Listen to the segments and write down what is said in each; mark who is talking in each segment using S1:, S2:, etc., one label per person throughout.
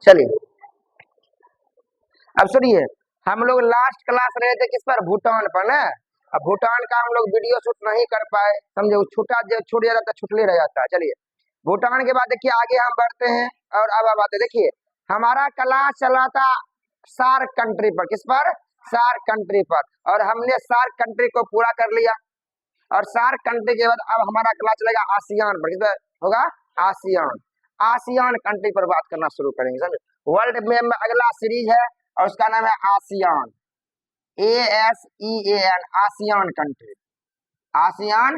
S1: चलिए अब सुनिए, हम लोग लास्ट क्लास रहे थे किस पर, भूटान पर ना। अब भूटान का हम लोग वीडियो शूट नहीं कर पाए, समझे, छूट जाता छुटले रह जाता है। चलिए भूटान के बाद देखिए आगे हम बढ़ते हैं और अब आते देखिए हमारा क्लास चला था सार्क कंट्री पर, किस पर, सार्क कंट्री पर, और हमने सार्क कंट्री को पूरा कर लिया। और सार्क कंट्री के बाद अब हमारा क्लास चलेगा आसियान पर, किस पर होगा, आसियान। आसियान कंट्री पर बात करना शुरू करेंगे, समझे। वर्ल्ड में अगला सीरीज है और उसका नाम है ASEAN, ASEAN, ASEAN country. ASEAN,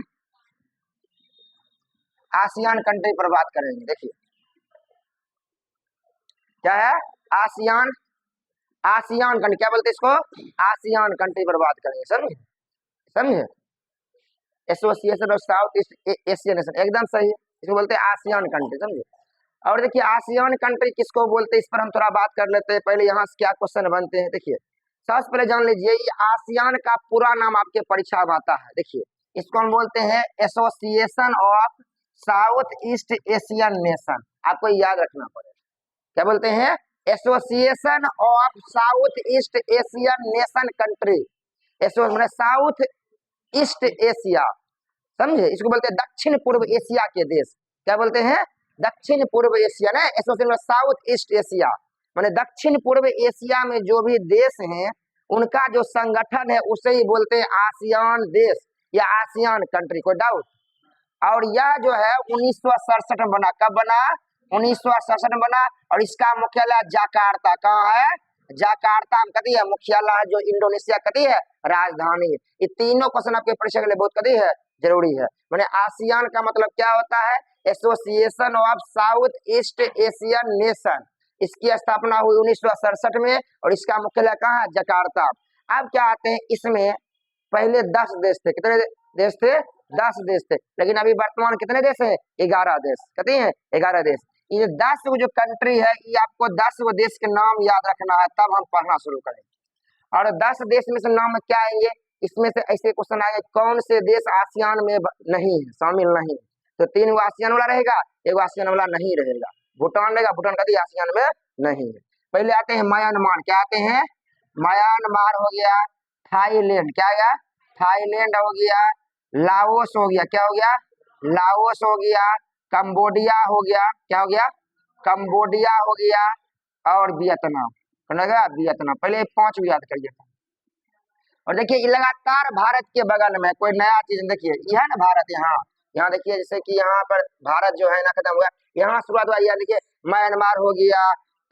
S1: ASEAN country पर बात करेंगे। देखिए क्या है, आसियान, आसियान कंट्री क्या बोलते हैं इसको, आसियान कंट्री पर बात करेंगे, समझे समझे। Association of south east Asian nation, एकदम सही है, इसको बोलते हैं आसियान कंट्री, समझे। और देखिए आसियान कंट्री किसको बोलते हैं, इस पर हम थोड़ा बात कर लेते हैं। पहले यहाँ से क्या क्वेश्चन बनते हैं, देखिए सबसे पहले जान लीजिए ये आसियान का पूरा नाम आपके परीक्षा में आता है। देखिए इसको हम बोलते हैं association of south east Asian nation, आपको याद रखना पड़ेगा। क्या बोलते हैं, association of south east Asian nation country, association south east Asia, समझे, इसको बोलते हैं दक्षिण पूर्व एशिया के देश। क्या बोलते हैं, दक्षिण पूर्व एशिया ना, association of south east Asia माने दक्षिण पूर्व एशिया में जो भी देश हैं उनका जो संगठन है उसे ही बोलते हैं आसियान देश या आसियान कंट्री, कोई डाउट। और यह जो है 1967 में बना, कब बना, 1967 में बना, और इसका मुख्यालय जकार्ता, कहाँ है, जकार्ता में कदी है मुख्यालय है, जो इंडोनेशिया कदी है राजधानी। ये तीनों क्वेश्चन आपके परीक्षा के लिए बहुत कदी है जरूरी है। मैंने आसियान का मतलब क्या होता है, association of south east Asian nation. इसकी स्थापना हुई 1967 में और इसका मुख्यालय कहाँ है, जकार्ता। अब क्या आते हैं, इसमें पहले 10 देश थे, कितने देश थे, 10 देश थे, लेकिन अभी वर्तमान कितने देश है, 11 देश, कहते हैं 11 देश। ये 10 जो कंट्री है ये आपको 10 देश के नाम याद रखना है, तब हम पढ़ना शुरू करेंगे। और 10 देश में से नाम क्या आएंगे, इसमें से ऐसे क्वेश्चन आएंगे कौन से देश आसियान में नहीं है, शामिल नहीं, तो 3 वो आसियान वाला रहेगा, 1 आसियान वाला नहीं रहेगा। भूटान रहेगा, भूटान कभी आसियान में नहीं है। पहले आते हैं म्यांमार, क्या आते हैं, म्यांमार हो गया, थाईलैंड, क्या गया, थाईलैंड हो गया, लाओस हो गया, क्या हो गया, लाओस हो गया, कंबोडिया हो गया, क्या हो गया, कंबोडिया हो गया, और वियतनाम, वियतनाम। पहले 5 याद करिए। और देखिए लगातार भारत के बगल में कोई नया चीज, देखिए यह है ना भारत, यहाँ देखिए जैसे कि यहाँ पर भारत जो है ना खत्म हुआ, यहाँ शुरुआत हुआ, यहाँ देखिए म्यांमार हो गया,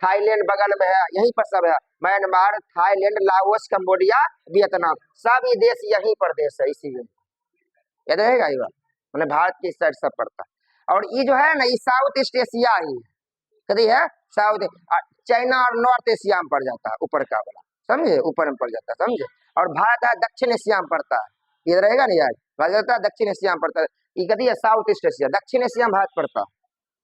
S1: थाईलैंड बगल में है, यहीं पर सब है, Myanmar, Thailand, Laos, Cambodia, Vietnam, सब ये देश यहीं पर देश है, इसी में याद रहेगा ये बात, मैंने भारत की इस साइड सब पड़ता है। और ये जो है ना ये साउथ ईस्ट एशिया ही कभी है, साउथ, चाइना और नॉर्थ एशिया में पड़ जाता है, ऊपर का वाला, समझे, ऊपर में पड़ जाता है, समझे। और भारत है दक्षिण एशिया में पड़ता है, ये रहेगा नहीं यार, भारत है दक्षिण एशिया में पड़ता है, ये कभी है साउथ ईस्ट एशिया, दक्षिण एशिया में भारत पड़ता है,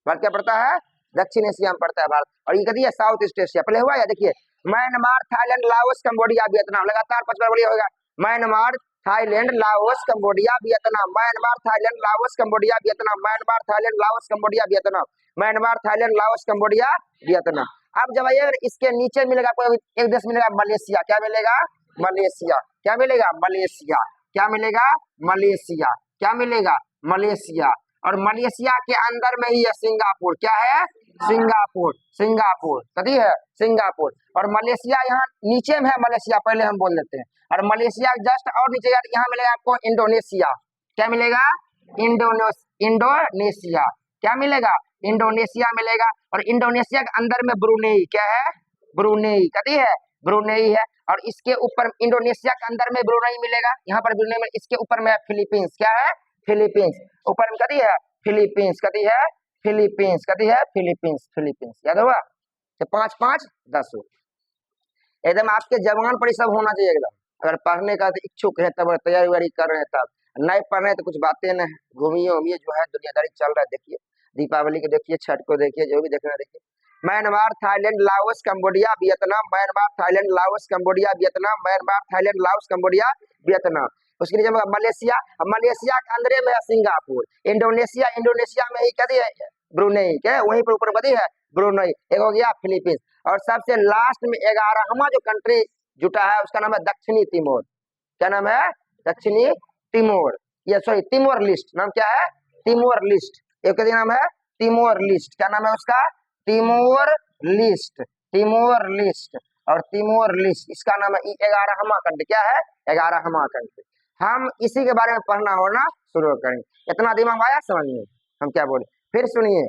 S1: भारत क्या पड़ता है, दक्षिण एशिया में पड़ता है भारत, और ये कभी है साउथ ईस्ट एशिया। पहले हुआ या देखिए Myanmar, Thailand, Laos, Cambodia, Vietnam, लगातार 5 बार बढ़िया होगा, Myanmar, Thailand, Laos, Cambodia, Vietnam, Myanmar, Thailand, Laos, Cambodia, Vietnam, Myanmar, Thailand, Laos, Cambodia, Vietnam, Myanmar, Thailand, Laos, Cambodia, Vietnam. अब जब ये इसके नीचे मिलेगा कोई एक देश मिलेगा, मलेशिया, क्या मिलेगा, मलेशिया, क्या मिलेगा, मलेशिया, क्या मिलेगा, मलेशिया, क्या मिलेगा, मलेशिया। और मलेशिया के अंदर में ही है सिंगापुर, क्या है, सिंगापुर, सिंगापुर कभी है, सिंगापुर। और मलेशिया यहाँ नीचे में है, मलेशिया पहले हम बोल देते हैं, और मलेशिया जस्ट और नीचे यहाँ मिलेगा आपको इंडोनेशिया, क्या मिलेगा, इंडोनेशिया, क्या मिलेगा, इंडोनेशिया मिलेगा। और इंडोनेशिया के अंदर में ब्रुनेई, क्या है, ब्रुनेई कभी है, ब्रुनेई है। और इसके ऊपर इंडोनेशिया के अंदर में ब्रुनेई मिलेगा, यहाँ पर ब्रुनेई में, इसके ऊपर में फिलीपींस, क्या है, फिलीपींस, ऊपर में कभी है, फिलीपींस कभी है, फिलीपींस कभी है, फिलीपींस, फिलीपींस, याद होगा। तो 5 5 10 हो एकदम आपके जवान पर सब होना चाहिए एकदम। अगर पढ़ने का इच्छुक है तब तैयारी वैयारी कर रहे हैं, तब नहीं पढ़ रहे हैं तो कुछ बातें नहीं, घूमिए उमिए, जो है दुनियादारी चल रहा है, देखिए दीपावली को देखिए, छठ को देखिए, जो भी देखना देखिए। Myanmar, Thailand, Laos, Cambodia, Vietnam, Myanmar, Thailand, Laos, Cambodia, Vietnam, Myanmar, Thailand, Laos, Cambodia, Vietnam. उसके नीचे मलेशिया, मलेशिया के अंदर में है सिंगापुर, इंडोनेशिया, इंडोनेशिया में ही कभी है ब्रुनेई, क्या है वहीं पर ऊपर बदी है ब्रुनेई, एक हो गया फिलीपींस, और सबसे लास्ट में 11वां जो कंट्री जुटा है उसका नाम है दक्षिणी तिमोर। क्या नाम है? दक्षिणी तिमोर, ये सॉरी तिमोर लिस्ट, नाम क्या है? तिमोर लिस्ट, एक नाम है तिमोर लिस्ट, क्या नाम है उसका? तिमोर लिस्ट, तिमोर लिस्ट, और तिमोर लिस्ट इसका नाम है 11वां कंट्री, क्या है? 11वां कंट्री। हम इसी के बारे में पढ़ना होना शुरू करेंगे, इतना दिमाग आया समझ में? हम क्या बोले फिर सुनिए,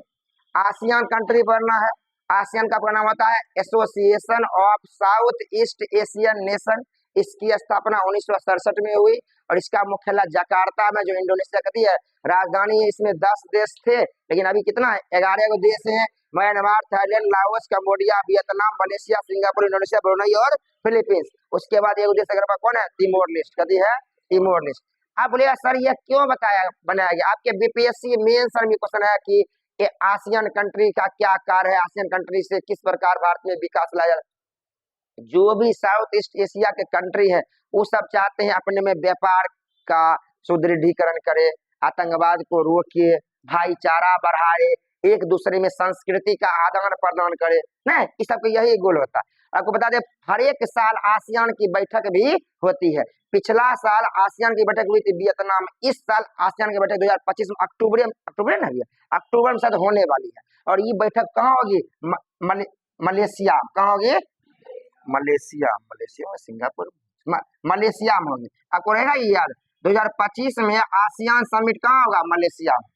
S1: आसियान कंट्री पढ़ना है। आसियान का पूरा नाम होता है association of south east Asian nation. इसकी स्थापना 1967 में हुई और इसका मुख्यालय जकार्ता में, जो इंडोनेशिया का है राजधानी है। इसमें 10 देश थे, लेकिन अभी कितना है? 11 देश हैं, Myanmar, Thailand, Laos, Cambodia, Vietnam, Malaysia, Singapore, Indonesia, Brunei और फिलीपींस। उसके बाद एक देश अगर कौन है? तिमोर लिस्ट, कदी है तिमोर लिस्ट। आप बोलिए सर ये क्यों बनाया गया? आपके बीपीएससी मेंस में क्वेश्चन है कि ये आसियान कंट्री का क्या कार्य है, आसियान कंट्री से किस प्रकार भारत में विकास लाया। जो भी साउथ ईस्ट एशिया के कंट्री है वो सब चाहते हैं अपने में व्यापार का सुदृढ़ीकरण करे, आतंकवाद को रोके, भाईचारा बढ़ाए, एक दूसरे में संस्कृति का आदान प्रदान करे, नहीं इस सबका यही गोल होता है। आपको बता दें हर एक साल आसियान की बैठक भी होती है। पिछला साल आसियान की बैठक हुई थी वियतनाम में, इस साल आसियान की बैठक 2025 में अक्टूबर ना भैया, अक्टूबर में शायद होने वाली है। और ये बैठक कहाँ होगी? मलेशिया, कहाँ होगी? मलेशिया, मलेशिया में सिंगापुर, मलेशिया में होगी। आपको रहेगा ये याद, 2025 में आसियान समिट कहाँ होगा? मलेशिया में।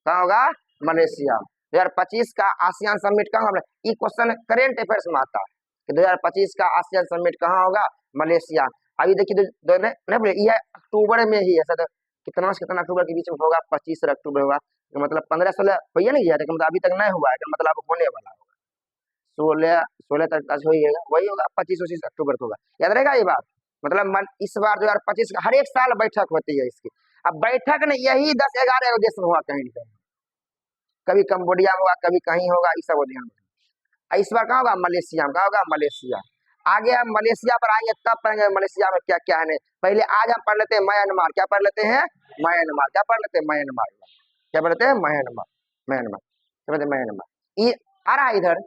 S1: कहाँ होगा? मलेशिया। 2025 का आसियान समिट कहाँ होगा? ये क्वेश्चन करेंट अफेयर्स में आता है कि 2025 का आसियान समिट कहाँ होगा? मलेशिया। अभी देखिए ये अक्टूबर में ही है, कितना से कितना अक्टूबर के बीच में होगा? 25 अक्टूबर होगा, मतलब 15-16 हो नहीं गया, मतलब अभी तक नहीं हुआ है, मतलब होने वाला होगा 16 तक वही होगा, 25-25 अक्टूबर को होगा। याद रहेगा ये बात। मतलब इस बार 2025 का हर एक साल बैठक होती है इसकी। अब बैठक ने यही 10-11 देश में हुआ, कहीं कहीं, कभी कंबोडिया में हुआ, कभी कहीं होगा, इस सब ध्यान। इस बार कहाँ होगा? मलेशिया में। कहाँ होगा? मलेशिया। आगे हम मलेशिया पर आएंगे तब पढ़ेंगे मलेशिया में क्या क्या है। पहले आज हम पढ़ लेते हैं म्यांमार। क्या पढ़ लेते हैं? म्यांमार। क्या पढ़ लेते हैं? म्यांमार। क्या पढ़ते हैं? म्यांमार, म्यांमार, क्या पढ़ते हैं? म्यांमार। ये आ रहा है इधर,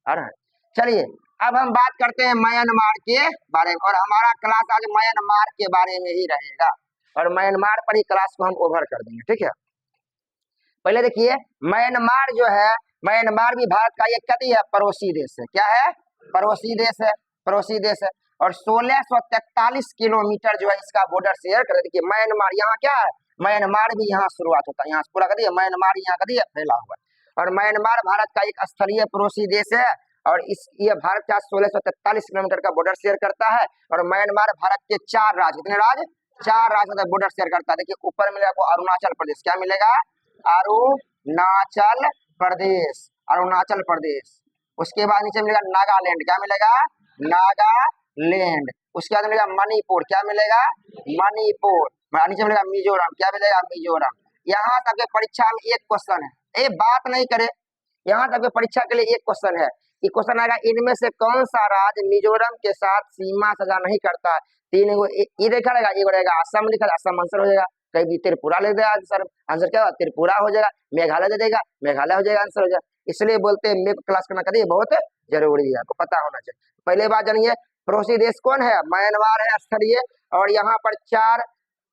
S1: आ रहा है। चलिए अब हम बात करते हैं म्यांमार के बारे में, और हमारा क्लास आज म्यांमार के बारे में ही रहेगा, और म्यांमार पर ही क्लास को हम ओवर कर देंगे, ठीक है। पहले देखिए म्यांमार जो है, म्यांमार भी भारत का एक कदी है पड़ोसी देश है। क्या है? पड़ोसी देश है, पड़ोसी देश है। और 1643 किलोमीटर जो है इसका बॉर्डर शेयर कर। देखिए म्यांमार यहाँ क्या है? म्यांमार भी यहाँ शुरुआत होता है, यहाँ पूरा कदी है म्यांमार, यहाँ कदी है फैला हुआ है। और म्यांमार भारत का एक स्थलीय पड़ोसी देश है, और ये भारत का 1643 किलोमीटर का बॉर्डर शेयर करता है। और म्यांमार भारत के 4 राज्य, कितने राज्य? 4 राज्य का बॉर्डर शेयर करता है। देखिए ऊपर मिलेगा आपको अरुणाचल प्रदेश। क्या मिलेगा? अरुणाचल प्रदेश, अरुणाचल प्रदेश। उसके बाद नीचे मिलेगा नागालैंड। क्या मिलेगा? नागालैंड। उसके बाद मिलेगा मणिपुर। क्या मिलेगा? मणिपुर। नीचे मिलेगा मिजोरम। क्या मिलेगा? मिजोरम। यहाँ तक के परीक्षा में एक क्वेश्चन है, ये बात नहीं करे, यहाँ तक के परीक्षा के लिए एक क्वेश्चन है। ये क्वेश्चन आएगा इनमें से कौन सा राज्य मिजोरम के साथ सीमा साझा नहीं करता है? तीन ये देखा रहेगा, एक रहेगा असम, लिखा असम आंसर हो जाएगा। कभी त्रिपुरा लिख देगा आंसर, आंसर क्या होगा? त्रिपुरा हो जाएगा। मेघालय दे देगा, मेघालय हो जाएगा, आंसर हो जाएगा। इसलिए बोलते हैं मैप क्लास करना करिए, बहुत जरूरी है, आपको पता होना चाहिए। पहले बात जानिए पड़ोसी देश कौन है? म्यांमार है स्थलीय, और यहाँ पर 4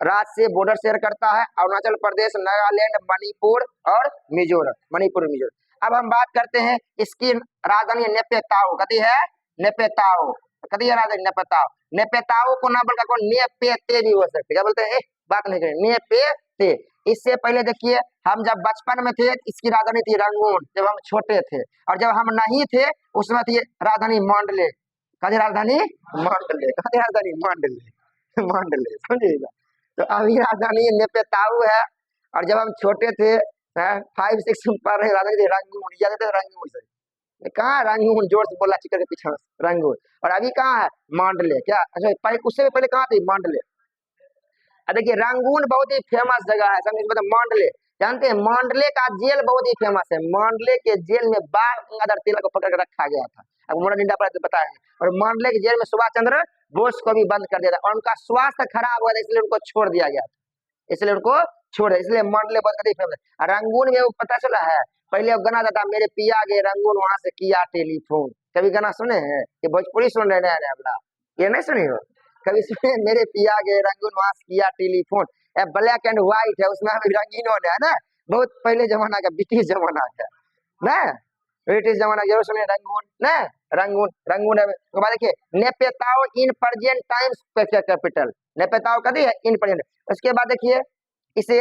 S1: राज्य से बॉर्डर शेयर करता है, अरुणाचल प्रदेश, नागालैंड, मणिपुर और मिजोरम, मणिपुर मिजोरम। अब हम बात करते हैं इसकी राजधानी नेपेताओ। कदी है? नेपेताओ। कदी है राजधानी? नेपेताओ। नेपेताओ को ना बोलकर कौन? नेपेते भी हो सकते। क्या बोलते हैं? बात नहीं करें, नेपेते। इससे पहले देखिए हम जब बचपन में थे इसकी राजधानी थी रंगून, जब हम छोटे थे, और जब हम नहीं थे उसमें थी राजधानी मांडले। कदी राजधानी? मांडले। कदी राजधानी? मांडले, मांडले, समझिएगा। तो अभी राजधानी नेपेताऊ है, और जब हम छोटे थे 5-6 में पढ़ रहे राजधानी रंगून, याद है? रंगून से कहाँ? रंगून, जोर से बोला चिकर के पीछे, रंगून। और अभी कहाँ है? मांडले। क्या? अच्छा पहले उससे पहले कहाँ थी? मांडले। देखिए रंगून बहुत ही फेमस जगह है, समझिए, मतलब मांडले जानते हैं? मांडले का जेल बहुत ही फेमस है। मांडले के जेल में बाल गंगाधर तिलक को पकड़ कर रखा गया था, अब मोना पर बताएंगे। और मांडले के जेल में सुभाष चंद्र बोस को भी बंद कर दिया था, और उनका स्वास्थ्य खराब हुआ था इसलिए उनको छोड़ दिया गया था। इसलिए उनको छोड़, इसलिए मंडले बहुत अधिक फेमस है। रंगून में वो पता चला है, पहले वो गाना आता था, मेरे पिया गए रंगून वहां से किया टेलीफोन। कभी गाना सुने हैं? ये भोजपुरी सुन रहे नया नया वाला, ये नहीं सुनी हो कभी? सुने मेरे पिया गए रंगून वहां से किया टेलीफोन। ब्लैक एंड व्हाइट है, उसमें अभी रंगीन होने है ना, बहुत पहले जमाना का, ब्रिटिश जमाना का ना, ब्रिटिश जमाना जरूर सुने रंगून ना। रंगून रंगून है। उसके बाद देखिए नेपेताओ इन प्रेजेंट टाइम्स कैपिटल, नेपेताओ कभी है इन प्रेजेंट। उसके बाद देखिए इसे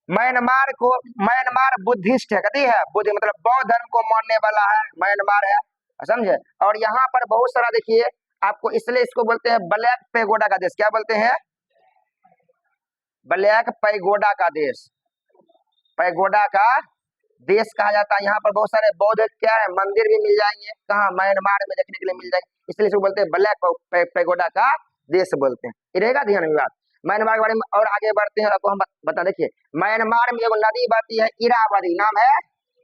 S1: म्यांमार को, म्यांमार बुद्धिस्ट है, कभी है बुद्ध मतलब बौद्ध धर्म को मानने वाला है, म्यांमार है, समझे। और यहाँ पर बहुत सारा देखिए आपको, इसलिए इसको बोलते हैं ब्लैक पैगोडा का देश। क्या बोलते हैं? ब्लैक पैगोडा का देश, पैगोडा का देश कहा जाता है। यहाँ पर बहुत सारे बौद्ध क्या है मंदिर भी मिल जाएंगे, कहाँ? म्यांमार में देखने के लिए मिल जाएंगे, इसलिए इसको बोलते हैं ब्लैक पैगोडा का देश बोलते हैं। ये रहेगा ध्यान में बात। म्यांमार के बारे में और आगे बढ़ते हैं, आपको हम बता। देखिए म्यांमार में एक नदी बहती है इरावदी, नाम है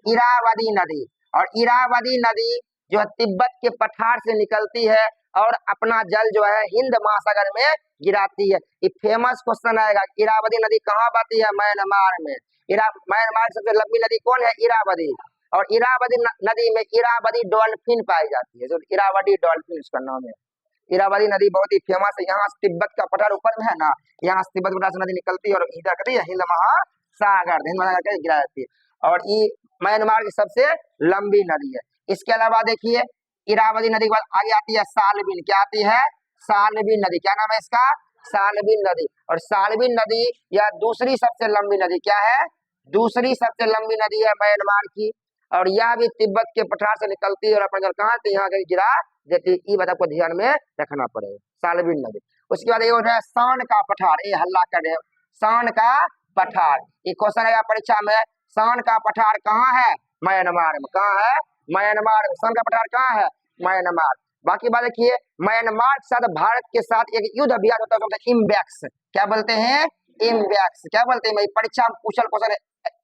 S1: इरावदी नदी। और इरावदी नदी जो है तिब्बत के पठार से निकलती है और अपना जल जो है हिंद महासागर में गिराती है। ये फेमस क्वेश्चन आएगा, इरावदी नदी कहाँ बहती है? म्यांमार में। म्यांमार सबसे लंबी नदी कौन है? इरावदी। और इरावदी नदी में इरावदी डॉल्फिन पाई जाती है, जो इरावदी डॉल्फिन उसका नाम है। इरावदी नदी बहुत ही फेमस है, यहाँ तिब्बत का पठार ऊपर में है ना, यहाँ से तिब्बत पठार से नदी निकलती है और इधर करती है हिंद महासागर, हिंद महासागर के गिरा जाती है। और ये म्यांमार की सबसे लंबी नदी है। इसके अलावा देखिए इरावदी नदी के बाद आगे आती है सालबिन। क्या आती है? सालबिन नदी। क्या नाम है इसका? सालबिन नदी। और सालबिन नदी यह दूसरी सबसे लंबी नदी, क्या है? दूसरी सबसे लंबी नदी है म्यांमार की। और यह भी तिब्बत के पठार से निकलती है और अपना जल कहाँ से यहाँ गिरा देती है। ये बात आपको ध्यान में रखना पड़ेगा, सालबिन नदी। उसके बाद ये हो रहा है शान का पठार, ये हल्ला कर रहे, शान का पठार। ये क्वेश्चन आएगा परीक्षा में, शान का पठार कहाँ है? म्यांमार में। कहाँ है? म्यांमार। शान का पठार कहाँ है? म्यांमार। बाकी बात देखिए म्यांमार के साथ भारत के साथ एक युद्ध अभ्यास होता है, इम्बैक्स। क्या बोलते हैं? इम्बैक्स। क्या बोलते हैं? परीक्षा में पूछल क्वेश्चन है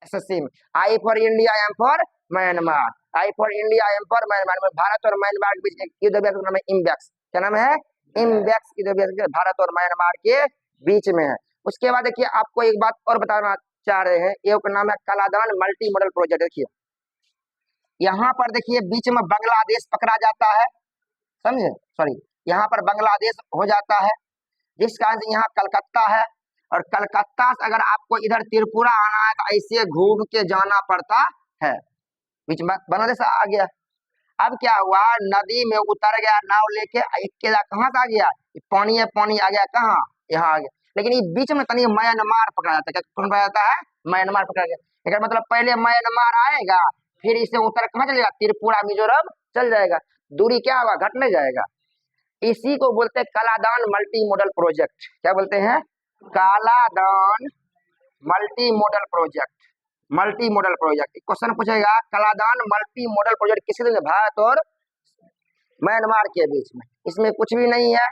S1: एसएससी में, I for India, M for Myanmar, I for India, M for Myanmar. में भारत और म्यांमार के बीच एक युद्ध अभ्यास का नाम है इम्बैक्स। क्या नाम है? इम्बैक्स युद्ध अभ्यास भारत और म्यांमार के बीच में है। उसके बाद देखिए आपको एक बात और बताना चाह रहे हैं, एक नाम है कलादान मल्टी मॉडल प्रोजेक्ट। देखिए यहाँ पर देखिए बीच में बांग्लादेश पकड़ा जाता है, समझे, सॉरी यहाँ पर बांग्लादेश हो जाता है, जिस कारण से यहाँ कलकत्ता है। और कलकत्ता से अगर आपको इधर त्रिपुरा आना है तो ऐसे घूम के जाना पड़ता है, बीच में बांग्लादेश आ गया। अब क्या हुआ, नदी में उतर गया नाव लेके, अकेला कहाँ से आ गया? पानी है, पानी आ गया कहाँ? यहाँ आ गया। लेकिन ये बीच में तनी म्यांमार पकड़ा जाता है। क्या कौन पकड़ा जाता है? म्यांमार पकड़ा गया। लेकिन मतलब पहले म्यांमार आएगा, फिर इसे उतर कहाँ चलेगा? त्रिपुरा मिजोरम चल जाएगा, दूरी क्या होगा? घटने जाएगा। इसी को बोलते हैं कलादान मल्टी मॉडल प्रोजेक्ट। क्या बोलते हैं? Kaladan multi modal project. Multi modal project question पूछेगा, कलादान मल्टी मॉडल प्रोजेक्ट किसके लिए? भारत और म्यांमार के बीच में। इसमें कुछ भी नहीं है,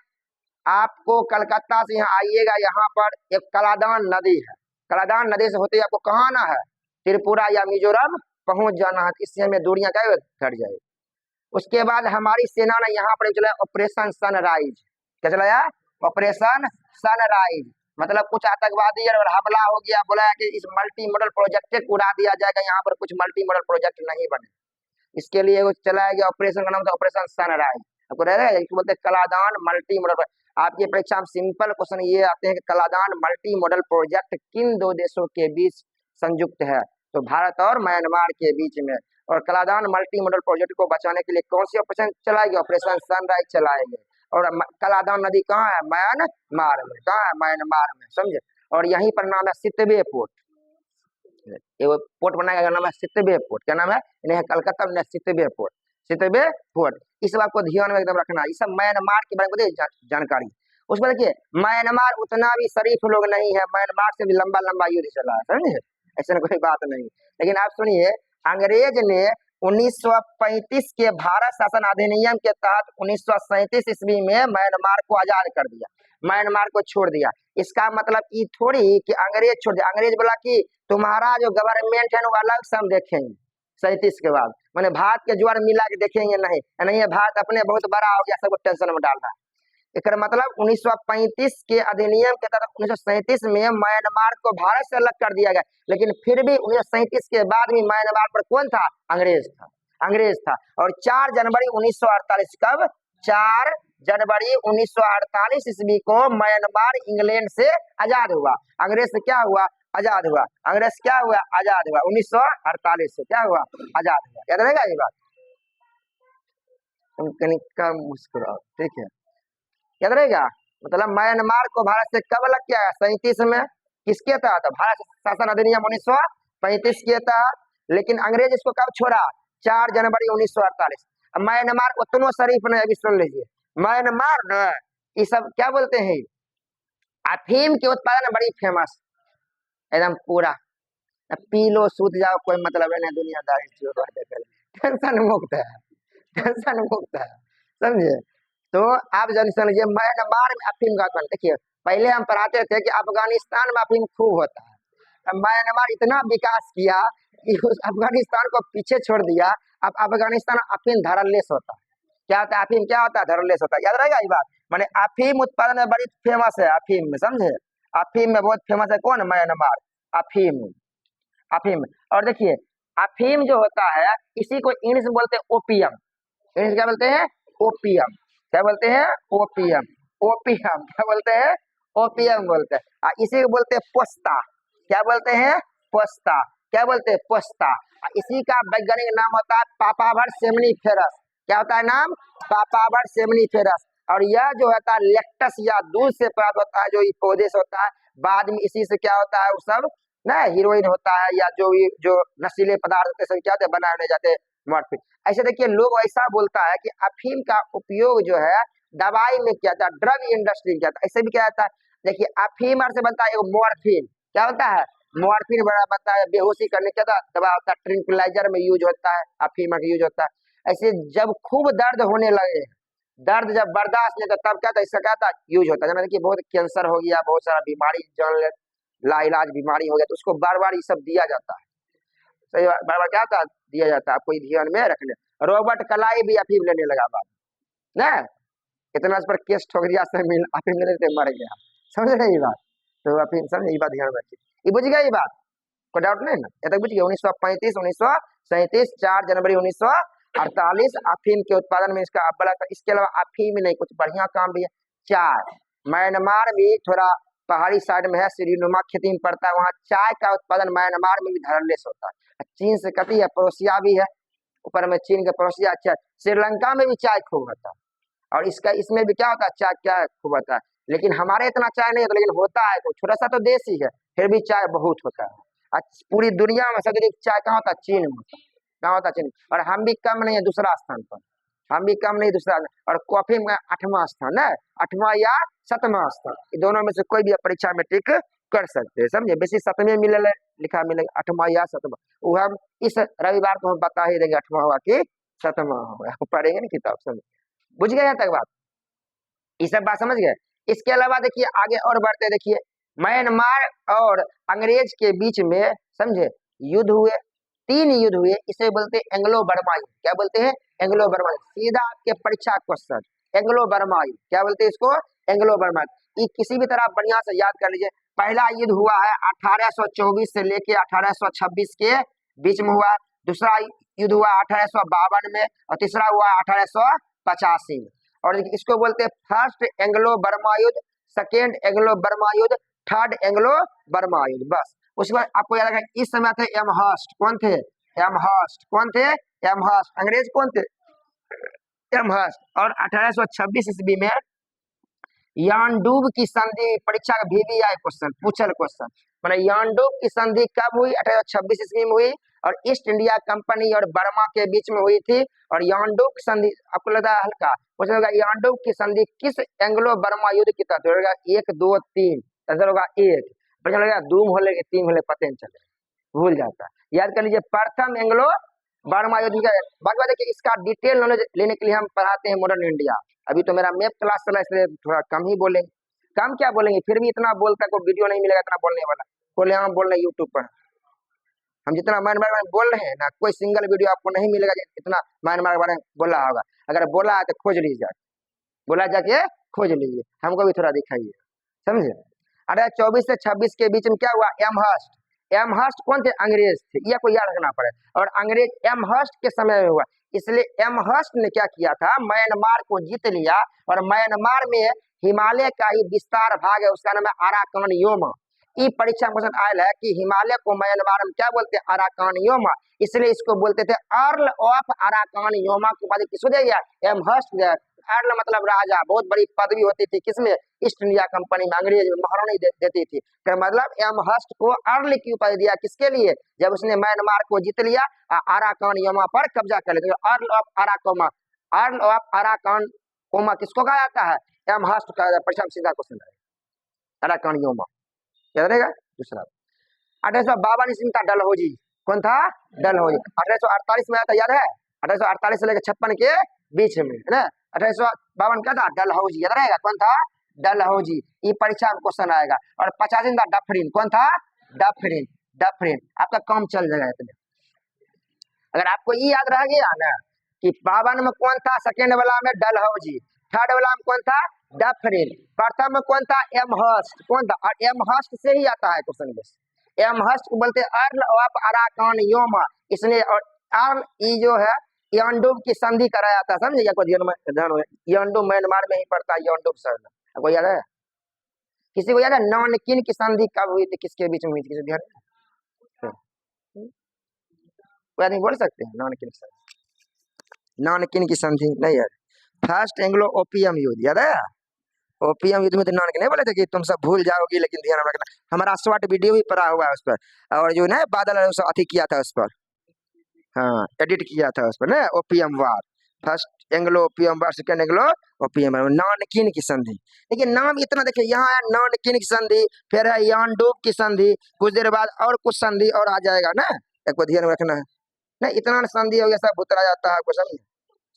S1: आपको कलकत्ता से यहाँ आइएगा, यहाँ पर एक कलादान नदी है, कलादान नदी से होते आपको कहाँ आना है? त्रिपुरा या मिजोरम पहुंच जाना है। इससे हमें दूरियां क्या घट जाएगी। उसके बाद हमारी सेना ने यहाँ पर चलाया ऑपरेशन सनराइज। क्या चलाया? Operation sunrise. मतलब कुछ आतंकवादी और हमला हो गया, बोला कि इस मल्टी मॉडल प्रोजेक्ट को उड़ा दिया जाएगा, यहाँ पर कुछ मल्टी मॉडल प्रोजेक्ट नहीं बने। इसके लिए वो चलाया गया ऑपरेशन का नाम था ऑपरेशन सनराइज। आपको रहेगा बोलते हैं कलादान मल्टी मॉडल। आपकी परीक्षा में सिंपल क्वेश्चन ये आते हैं कि कलादान मल्टी मॉडल प्रोजेक्ट किन दो देशों के बीच संयुक्त है? तो भारत और म्यांमार के बीच में। और कलादान मल्टी मॉडल प्रोजेक्ट को बचाने के लिए कौन सी ऑपरेशन चलाएगी? ऑपरेशन सनराइज चलाएंगे। और कलादान नदी कहाँ है? म्यांमार में। कहाँ है? म्यांमार में, समझे। और यहीं पर नाम है सितवे पोर्ट, पोर्ट बनाएगा, नाम है सितवे पोर्ट। क्या नाम है? इन्हें कलकत्ता में सितवे पोर्ट, सितवे पोर्ट। इस बात को ध्यान में एकदम रखना। ये सब म्यांमार के बारे में जानकारी। उसमें देखिए म्यांमार उतना भी शरीफ लोग नहीं है, म्यांमार से भी लंबा लंबा युद्ध चला है, समझे, ऐसा कोई बात नहीं। लेकिन आप सुनिए, अंग्रेज ने 1935 के भारत शासन अधिनियम के तहत 1937 ईस्वी में म्यांमार को आजाद कर दिया, म्यांमार को छोड़ दिया। इसका मतलब ये थोड़ी कि अंग्रेज छोड़ दिया, अंग्रेज बोला कि तुम्हारा जो गवर्नमेंट है वो अलग से हम देखेंगे 37 के बाद, मैंने भारत के ज्वार मिला के देखेंगे नहीं, नहीं है भारत अपने बहुत बड़ा हो गया, सबको टेंशन में डाल रहा है। एक मतलब 1935 के अधिनियम के तहत 1937 में म्यांमार को भारत से अलग कर दिया गया, लेकिन फिर भी 1937 के बाद भी म्यांमार पर कौन था? अंग्रेज था। और 4 जनवरी 1948 कब? 4 जनवरी 1948 ईस्वी को म्यांमार इंग्लैंड से आजाद हुआ। अंग्रेज से क्या हुआ? आजाद हुआ। अंग्रेज क्या हुआ? आजाद हुआ। 1948 से क्या हुआ? आजाद हुआ। याद रहेगा ये बात? कम मुस्कुराओ, ठीक है, याद रहेगा। मतलब म्यांमार को भारत से कब अलग किया? 37 में। किसके तहत? भारत शासन अधिनियम 1935 के तहत। लेकिन अंग्रेज इसको कब छोड़ा? 4 जनवरी 1948। म्यांमार उतना शरीफ नहीं, अभी सुन लीजिए। म्यांमार न ये सब क्या बोलते हैं, अफीम के उत्पादन बड़ी फेमस, एकदम पूरा पी लो सूत जाओ, कोई मतलब नहीं, दुनियादारी टेंशन मुक्त है, टेंशन मुक्त है, समझे। तो आप जन समझिए म्यांमार में अफीम का उत्पादन। देखिए पहले हम पढ़ाते थे कि अफगानिस्तान में अफीम खूब होता है। म्यांमार इतना विकास किया कि उस अफगानिस्तान को पीछे छोड़ दिया। अब अफगानिस्तान अफीम धरलेस होता है। क्या होता है? अफीम क्या होता है? धरलेस होता है। याद रहेगा ये बात। माने अफीम उत्पादन में बड़ी फेमस है, अफीम में, समझे। अफीम में बहुत फेमस है कौन? म्यांमार। अफीम, अफीम। और देखिए अफीम जो होता है इसी को इंग्लिश में बोलते हैं ओपियम। इंग्लिश क्या बोलते हैं? ओपियम। क्या बोलते हैं? ओपियम। ओपियम क्या बोलते हैं? ओपियम बोलते हैं। इसी को बोलते हैं पोस्ता। क्या बोलते हैं? पोस्ता। क्या बोलते हैं? पोस्ता। इसी का वैज्ञानिक नाम होता है पापावर सेमनीफेरस। क्या होता है नाम? Papaver seminiferous. और यह जो होता है लेक्टस या दूध से प्राप्त होता है, जो ये पौधे से होता है। बाद में इसी से क्या होता है, वो सब ना हीरोइन होता है या जो नशीले पदार्थ होते हैं, क्या होते हैं, बनाए जाते हैं मॉर्फिन। ऐसे देखिए लोग ऐसा बोलता है कि अफीम का उपयोग जो है दवाई में किया जाता है, ड्रग इंडस्ट्री में किया जाता है। ऐसे भी क्या जाता है, देखिए अफीम से बनता है मॉर्फिन। क्या होता है? मॉर्फिन बनता है, बेहोशी करने का दवा होता है, ट्रैंक्विलाइजर में यूज होता है, अफीम का यूज होता है। ऐसे जब खूब दर्द होने लगे, दर्द जब बर्दाश्त नहीं था तब क्या था, इसका क्या था यूज होता है। देखिए बहुत कैंसर हो गया, बहुत सारा बीमारी जान लाइलाज बीमारी हो गया, तो उसको बार बार ये सब दिया जाता है। सही बार बार क्या था दिया जाता है, आपको ध्यान में रखने। रॉबर्ट कलाई भी अफीम लेने लगा बात ना, इतना इस पर केस ठोक दिया, अफीम लेने से मर गया। समझ रहे ये बात? तो अफीम समझ, ये बात ध्यान रखिए। ये बुझ गया ये बात? कोई डाउट नहीं ना? ये तक बुझ गया। 1935 1937 4 जनवरी 1948 अफीम के उत्पादन में इसका बड़ा। इसके अलावा अफीम नहीं, कुछ बढ़िया काम भी है। चाय, म्यांमार भी थोड़ा पहाड़ी साइड में है, सीढ़ीनुमा खेती में पड़ता है, वहाँ चाय का उत्पादन म्यांमार में भी धरलेस होता है। चीन से कटी है, पड़ोसिया भी है, ऊपर में चीन के पड़ोसिया। अच्छा, श्रीलंका में भी चाय खूब होता है, और इसमें भी क्या होता है, चाय क्या खूब होता है। लेकिन हमारे इतना चाय नहीं होता, लेकिन होता है, तो छोटा सा तो देश ही है, फिर भी चाय बहुत होता है। पूरी दुनिया में सबसे चाय कहाँ होता है? चीन में होता है। कहाँ होता है? चीन। और हम भी कम नहीं है, दूसरा स्थान पर, हम भी कम नहीं, दूसरा। और कॉफी में 8वां स्थान है, 8वां या 7वां स्थान, दोनों में से कोई भी परीक्षा में टिक कर सकते हैं, समझे। बेसी 7वें मिले लिखा मिलेगा, 8वां या 7वां, वो हम इस रविवार को हम बता ही देंगे 8वां हुआ कि 7वां हुआ, पढ़ेंगे ना किताब, समझ। बुझ गए यहाँ तक बात? ये सब बात समझ गए? इसके अलावा देखिए आगे और बढ़ते, देखिए म्यांमार और अंग्रेज के बीच में, समझे, युद्ध हुए, 3 युद्ध हुए। इसे बोलते हैं एंग्लो बर्मा युद्ध। क्या बोलते हैं? एंग्लो बर्मा युद्ध। सीधा आपके परीक्षा क्वेश्चन, एंग्लो बर्मा युद्ध। क्या बोलते हैं इसको? Anglo Burma. ये किसी भी तरह बढ़िया से याद कर लीजिए। पहला युद्ध हुआ है 1824 से लेके 1826 के बीच में हुआ। दूसरा युद्ध हुआ 1852 में, और तीसरा हुआ 1885 में। और इसको बोलते हैं फर्स्ट एंग्लो बर्मा युद्ध, सेकेंड एंग्लो बर्मा युद्ध, थर्ड एंग्लो बर्मा युद्ध। बस उसके बाद आपको याद रखना, इस समय थे एमहर्स्ट। कौन थे? एमहर्स्ट। कौन थे? एमहर्स्ट। अंग्रेज कौन थे? एमहर्स्ट। और 1826 ईस्वी में यानडूब की संधि, परीक्षा का VVI क्वेश्चन, पूछल क्वेश्चन, मैंने यानडूब की संधि कब हुई? 1826 ईस्वी में हुई, और ईस्ट इंडिया कंपनी और बर्मा के बीच में हुई थी। और यानडूब की संधि आपको लगा हल्का पूछेगा, यानडूब की संधि किस एंग्लो बर्मा युद्ध के तहत होगा? 1 2 3 आंसर होगा 1। लगेगा दूम हो लेके 3 होले पते नहीं चले, भूल जाता है। याद कर लीजिए प्रथम एंग्लो बर्मा युद्ध का। बाकी देखिए इसका डिटेल नॉलेज लेने के लिए हम पढ़ाते हैं मॉडर्न इंडिया। अभी तो मेरा मैप क्लास चला, इसलिए थोड़ा कम ही बोलेंगे। कम क्या बोलेंगे, फिर भी इतना बोलता है, कोई वीडियो नहीं मिलेगा इतना बोलने वाला। बोले हम बोल रहे हैं यूट्यूब पर, हम जितना म्यांमार में बोल रहे हैं ना, कोई सिंगल वीडियो आपको नहीं मिलेगा इतना म्यांमार के बारे में बोला होगा। अगर बोला है तो खोज लीजिए, बोला जाके खोज लीजिए, हमको भी थोड़ा दिखाइए, समझे। 1824 से 26 के बीच में क्या हुआ, एमहर्स्ट, एमहर्स्ट कौन थे, अंग्रेज थे, यह को याद रखना पड़े, और अंग्रेज एमहर्स्ट के समय में हुआ, इसलिए एमहर्स्ट ने क्या किया था, म्यांमार को जीत लिया, और म्यांमार में हिमालय का ही विस्तार भाग है, उसका नाम है अराकान योमा। ई परीक्षा में क्वेश्चन आयल है कि हिमालय को म्यांमार में क्या बोलते हैं, अराकान योमा, इसलिए इसको बोलते थे अर्ल ऑफ अराकान योमा की उपाधि किसको दिया गया, एमहर्स्ट दिया। अर्ल मतलब राजा, बहुत बड़ी पदवी होती थी किसमें, ईस्ट इंडिया कंपनी में, अंग्रेज महारानी देती थी, तो मतलब एमहर्स्ट को अर्ल की उपाधि दिया, किसके लिए, जब उसने म्यांमार को जीत लिया, अराकान योमा पर कब्जा कर लिया, अर्ल ऑफ अराकोमा, अर्ल ऑफ अराकान कोमा किसको कहा जाता है, एमहर्स्ट का परीक्षा में सीधा क्वेश्चन है, अराकान योमा याद रहेगा। दूसरा 1852 ईस्वी में था डलहौजी, कौन था, डलहौजी। 1848 में आया था, याद है, 1848 से लेकर 56 के बीच में है ना, 1852 क्या था, डलहौजी, याद रहेगा, कौन था, डलहौजी, ये परीक्षा में क्वेश्चन आएगा। और 85 था डफरिन, कौन था, डफरिन, डफरिन, आपका काम चल जाएगा इतने। अगर आपको ये याद रह गया ना कि 52 में कौन था, सेकेंड वाला में डलहौजी, थर्ड वाला में कौन था, डफरिन, प्रथम में कौन था, एमहर्स्ट, कौन था, और एमहर्स्ट से ही आता है क्वेश्चन बेस, एमहर्स्ट को बोलते हैं अर्ल ऑफ अराकान योमा, इसलिए, और अर्ल ई जो है यांडुब की संधि कराया था, समझे, या कोई ध्यान में, यांडुब म्यांमार में ही पड़ता है, यांडुब शरण, आपको याद है, किसी को याद है नानकिन की संधि कब हुई थी, किसके बीच में हुई थी, किसी ध्यान, कोई आदमी बोल सकते हैं नानकिन की संधि, नानकिन की संधि नहीं यार, फर्स्ट एंग्लो ओपियम युद्ध, याद है, ओपियम युद्ध में तो नानक नहीं बोले थे कि तुम सब भूल जाओगी, लेकिन ध्यान रखना, हमारा शॉर्ट वीडियो भी पड़ा हुआ है उस पर, और जो ना बादल अथी किया था उस पर, हाँ एडिट किया था उस पर ना, ओपियम वार, फर्स्ट एंग्लो ओपियम वार, सेकेंड एंग्लो ओपियम वार, नानकिन की संधि, देखिए नाम इतना देखिए, यहाँ है नानकिन की संधि, फिर है यांडुब की संधि, कुछ देर बाद और कुछ संधि और आ जाएगा ना, एक बार ध्यान रखना है ना, इतना संधि हो गया सब उतरा जाता है, आपको समझे,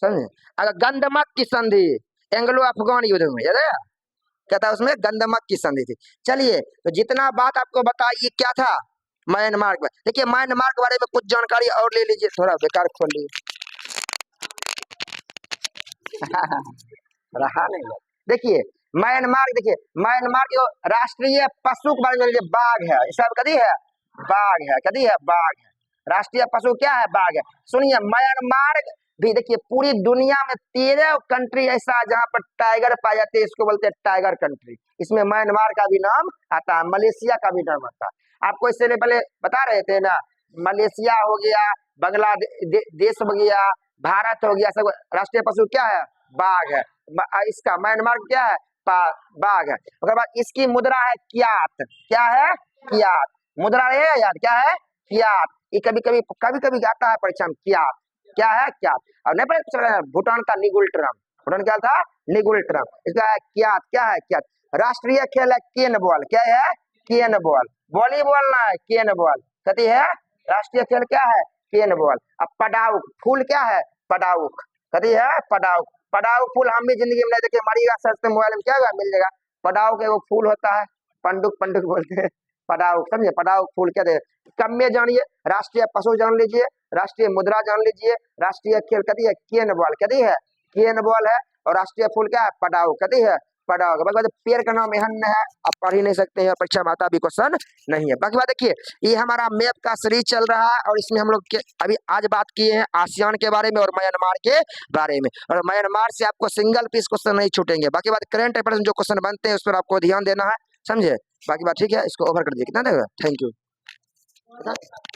S1: समझे। अगर गंधमक की संधि एंग्लो अफगान युद्ध में, याद है क्या था, उसमें गंधमक की संधि थी। चलिए तो जितना बात आपको बताइए क्या था, म्यांमार में, देखिए म्यांमार के बारे में कुछ जानकारी और ले लीजिए, थोड़ा बेकार खोल लीजिए रहा नहीं, देखिए म्यांमार, देखिए म्यांमार के राष्ट्रीय पशु के बारे में लीजिए, बाघ है, सब कदी है, बाघ है, कदी है, बाघ है, राष्ट्रीय पशु क्या है, बाघ है। सुनिए म्यांमार भी देखिए पूरी दुनिया में 13 कंट्री ऐसा है जहां पर टाइगर पाए जाते हैं, इसको बोलते हैं टाइगर कंट्री, इसमें म्यांमार का भी नाम आता है, मलेशिया का भी नाम आता है। आपको इससे पहले बता रहे थे ना, मलेशिया हो गया, बांग्लादेश हो गया, भारत हो गया, सब राष्ट्रीय पशु क्या है, बाघ है, इसका म्यांमार क्या है, बाघ है। उसके बाद इसकी मुद्रा है क्यात, क्या है, क्यात, मुद्रा है यार, क्या है, क्यात, ये कभी कभी आता है परीक्षा में, क्यात क्या है, क्यात, और नहीं पता भूटान का निगुल्ट्रम, भूटान क्या था, निगुल्ट्रम, इसका है क्यात, क्या है, क्यात। राष्ट्रीय खेल है केन बॉल, क्या है, केन बॉल, वॉलीबॉल ना है, केन बॉल, कहती है राष्ट्रीय खेल क्या है, केन बॉल। अब पडाउक फूल क्या है, पडाउक, कहती है पडाउक, पडाउक फूल हम भी जिंदगी में नहीं देखे, मारिएगा सर्च मोबाइल में क्या होगा, मिल जाएगा, पडाउक एगो फूल होता है, पंडुक पंडुक बोलते हैं, पडाउक, समझे, पडाउक फूल क्या दे, कम में जानिए, राष्ट्रीय पशु जान लीजिए, राष्ट्रीय मुद्रा जान लीजिए, राष्ट्रीय खेल कदी है, केन बॉल, कदी है, केन बॉल है, और राष्ट्रीय फूल क्या है, पडाउक, कदी है, पडाउक। बाकी बात पेड़ का नाम एहन है, आप पढ़ ही नहीं सकते हैं, परीक्षा में आता भी क्वेश्चन नहीं है। बाकी बात देखिए, ये हमारा मैप का सीरीज चल रहा है, और इसमें हम लोग अभी आज बात किए हैं आसियान के बारे में और म्यांमार के बारे में, और म्यांमार से आपको सिंगल पीस क्वेश्चन नहीं छूटेंगे। बाकी बात करंट अफेयर्स में जो क्वेश्चन बनते हैं उस पर आपको ध्यान देना है, समझे। बाकी बात ठीक है, इसको ओवर कर दिए, कितना देगा, थैंक यू।